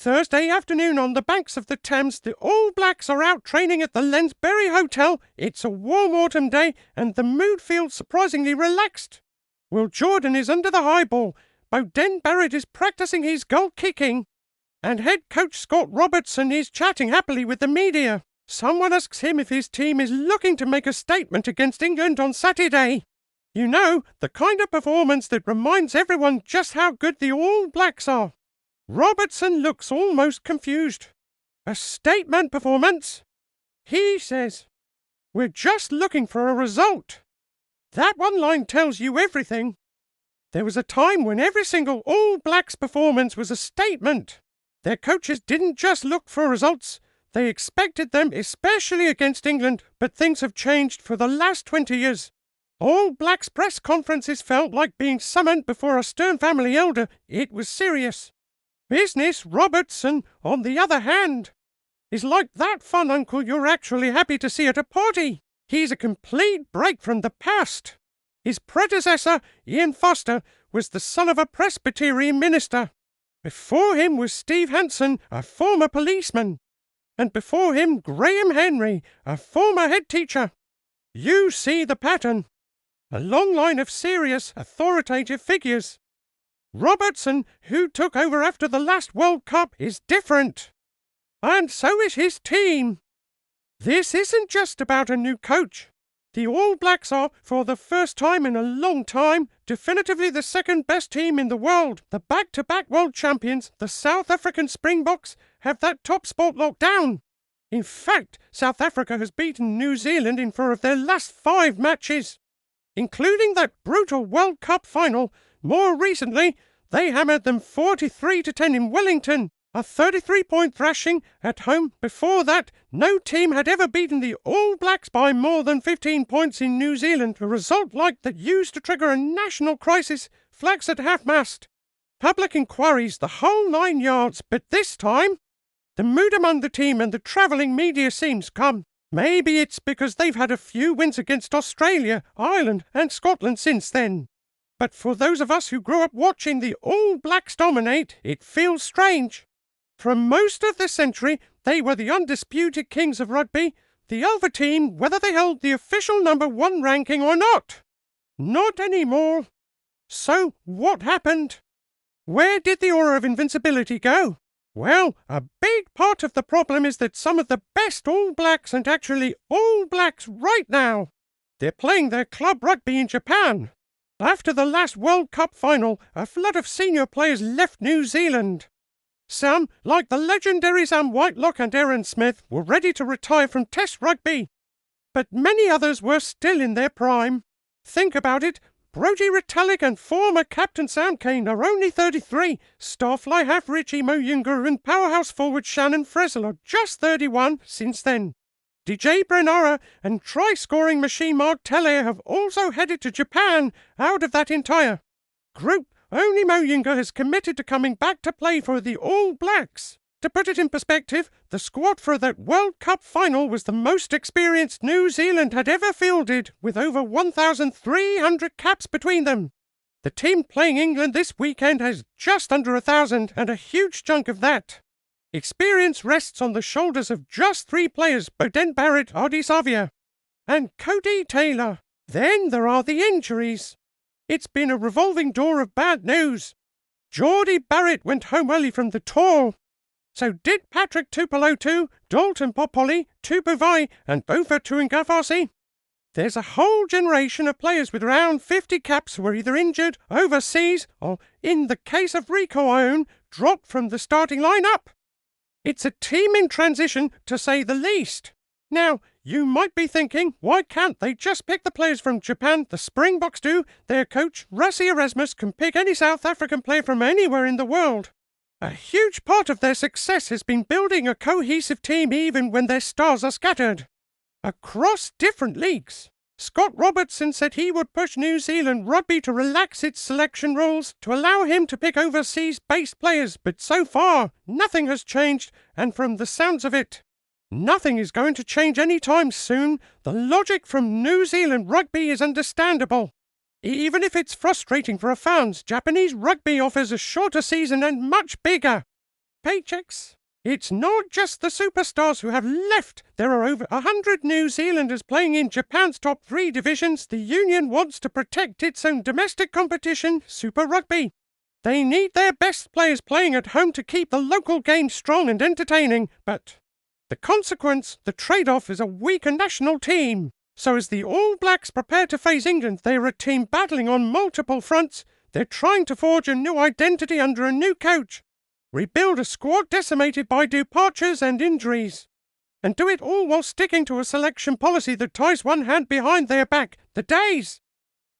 Thursday afternoon on the banks of the Thames, the All Blacks are out training at the Lensbury Hotel. It's a warm autumn day and the mood feels surprisingly relaxed. Will Jordan is under the high ball. Beauden Barrett is practicing his goal kicking. And head coach Scott Robertson is chatting happily with the media. Someone asks him if his team is looking to make a statement against England on Saturday. You know, the kind of performance that reminds everyone just how good the All Blacks are. Robertson looks almost confused. A statement performance? He says, "We're just looking for a result." That one line tells you everything. There was a time when every single All Blacks performance was a statement. Their coaches didn't just look for results, they expected them, especially against England, but things have changed for the last 20 years. All Blacks press conferences felt like being summoned before a stern family elder. It was serious. Business Robertson, on the other hand, is like that fun uncle you're actually happy to see at a party. He's a complete break from the past. His predecessor, Ian Foster, was the son of a Presbyterian minister. Before him was Steve Hansen, a former policeman. And before him, Graham Henry, a former head teacher. You see the pattern. A long line of serious, authoritative figures. Robertson, who took over after the last World Cup, is different. And so is his team. This isn't just about a new coach. The All Blacks are, for the first time in a long time, definitively the second best team in the world. The back-to-back world champions, the South African Springboks, have that top spot locked down. In fact, South Africa has beaten New Zealand in 4 of their last 5 matches, including that brutal World Cup final. More recently, they hammered them 43-10 in Wellington, a 33-point thrashing at home. Before that, no team had ever beaten the All Blacks by more than 15 points in New Zealand, a result like that used to trigger a national crisis, flags at half-mast, public inquiries, the whole 9 yards. But this time, the mood among the team and the travelling media seems calm. Maybe it's because they've had a few wins against Australia, Ireland and Scotland since then. But for those of us who grew up watching the All Blacks dominate, it feels strange. For most of the century, they were the undisputed kings of rugby, the alpha team, whether they held the official number 1 ranking or not. Not anymore. So, what happened? Where did the aura of invincibility go? Well, a big part of the problem is that some of the best All Blacks aren't actually All Blacks right now. They're playing their club rugby in Japan. After the last World Cup final, a flood of senior players left New Zealand. Some, like the legendary Sam Whitelock and Aaron Smith, were ready to retire from Test rugby. But many others were still in their prime. Think about it. Brodie Retallick and former captain Sam Cane are only 33. Starfly half Richie Moyunga and powerhouse forward Shannon Frizzle are just 31 since then. DJ Brenara and try-scoring machine Mark Teller have also headed to Japan. Out of that entire group, only Moyunga has committed to coming back to play for the All Blacks. To put it in perspective, the squad for that World Cup final was the most experienced New Zealand had ever fielded, with over 1,300 caps between them. The team playing England this weekend has just under 1,000, and a huge chunk of that experience rests on the shoulders of just 3 players, Beauden Barrett, Ardie Savea, and Cody Taylor. Then there are the injuries. It's been a revolving door of bad news. Jordie Barrett went home early from the tour. So did Patrick Tuipulotu, Dalton Popoli, Tupuvai, and Bofa Tuingafasi. There's a whole generation of players with around 50 caps who are either injured, overseas, or, in the case of Rico Ione, dropped from the starting line-up. It's a team in transition, to say the least. Now, you might be thinking, why can't they just pick the players from Japan? The Springboks do. Their coach, Rassie Erasmus, can pick any South African player from anywhere in the world. A huge part of their success has been building a cohesive team even when their stars are scattered across different leagues. Scott Robertson said he would push New Zealand Rugby to relax its selection rules to allow him to pick overseas-based players, but so far, nothing has changed, and from the sounds of it, nothing is going to change anytime soon. The logic from New Zealand Rugby is understandable. Even if it's frustrating for fans, Japanese rugby offers a shorter season and much bigger. paychecks. It's not just the superstars who have left. There are over 100 New Zealanders playing in Japan's top 3 divisions. The union wants to protect its own domestic competition, Super Rugby. They need their best players playing at home to keep the local game strong and entertaining, but the consequence, the trade-off, is a weaker national team. So as the All Blacks prepare to face England, they are a team battling on multiple fronts. They're trying to forge a new identity under a new coach, rebuild a squad decimated by departures and injuries, and do it all while sticking to a selection policy that ties one hand behind their back. The days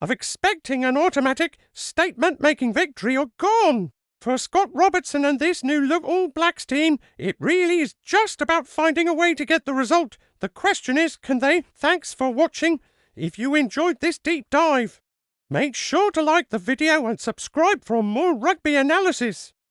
of expecting an automatic, statement-making victory are gone. For Scott Robertson and this new look All Blacks team, it really is just about finding a way to get the result. The question is, can they? Thanks for watching. If you enjoyed this deep dive, make sure to like the video and subscribe for more rugby analysis.